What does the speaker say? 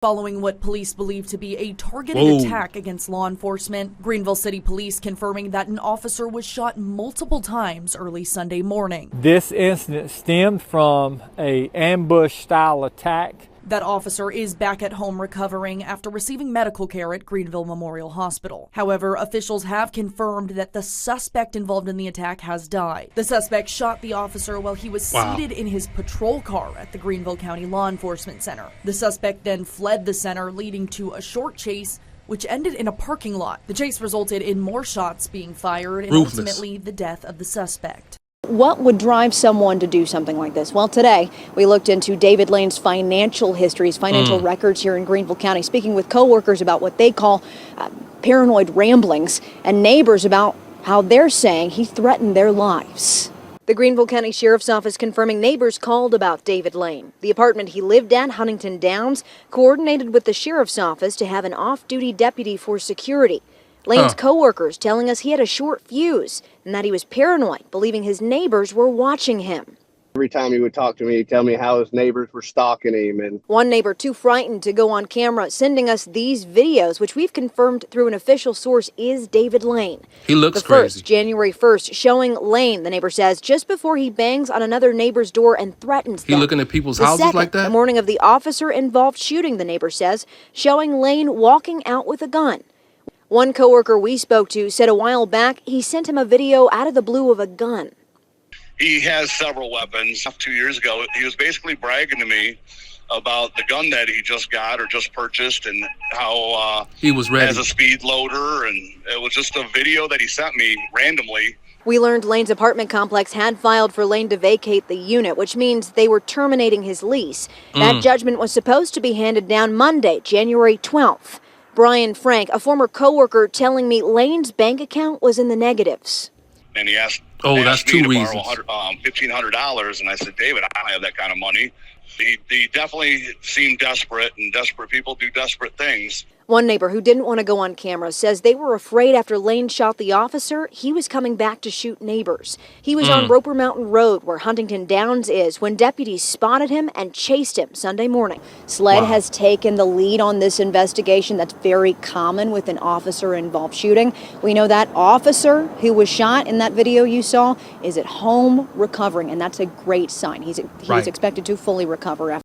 following what police believe to be a targeted attack against law enforcement. Greenville City Police confirming that an officer was shot multiple times early Sunday morning. This incident stemmed from an ambush-style attack. That officer is back at home recovering after receiving medical care at GreenVille Memorial Hospital. However, officials have confirmed that the suspect involved in the attack has died. The suspect shot the officer while he was seated in his patrol car at the Greenville County Law Enforcement Center. The suspect then fled the center, leading to a short chase which ended in a parking lot. The chase resulted in more shots being fired and ultimately the death of the suspect. What would drive someone to do something like this? Well, today we looked into David Lane's financial history, his financial records here in Greenville County, speaking with coworkers about what they call paranoid ramblings and neighbors about how they're saying he threatened their lives. The Greenville County Sheriff's Office confirming neighbors called about David Lane. The apartment he lived at, Huntington Downs, coordinated with the Sheriff's Office to have an off-duty deputy for security. Lane's co-workers telling us he had a short fuse and that he was paranoid, believing his neighbors were watching him. Every time he would talk to me, he'd tell me how his neighbors were stalking him. And one neighbor too frightened to go on camera, sending us these videos, which we've confirmed through an official source is David Lane. He looks the crazy. First, January 1st, showing Lane, the neighbor says, just before he bangs on another neighbor's door and threatens them. He looking at people's the houses second, like that? The morning of the officer-involved shooting, the neighbor says, showing Lane walking out with a gun. One coworker we spoke to said a while back he sent him a video out of the blue of a gun. He has several weapons. 2 years ago, he was basically bragging to me about the gun that he just got or just purchased and how he was ready. Has a speed loader, and it was just a video that he sent me randomly. We learned Lane's apartment complex had filed for Lane to vacate the unit, which means they were terminating his lease. That judgment was supposed to be handed down Monday, January 12th. Brian Frank, a former coworker, telling me Lane's bank account was in the negatives. And he asked that's me two to reasons. borrow $1,500, and I said, David, I don't have that kind of money. He definitely seemed desperate, and desperate people do desperate things. One neighbor who didn't want to go on camera says they were afraid after Lane shot the officer, he was coming back to shoot neighbors. He was on Roper Mountain Road, where Huntington Downs is, when deputies spotted him and chased him Sunday morning. SLED has taken the lead on this investigation. That's very common with an officer-involved shooting. We know that officer who was shot in that video you saw is at home recovering, and that's a great sign. He's expected to fully recover after.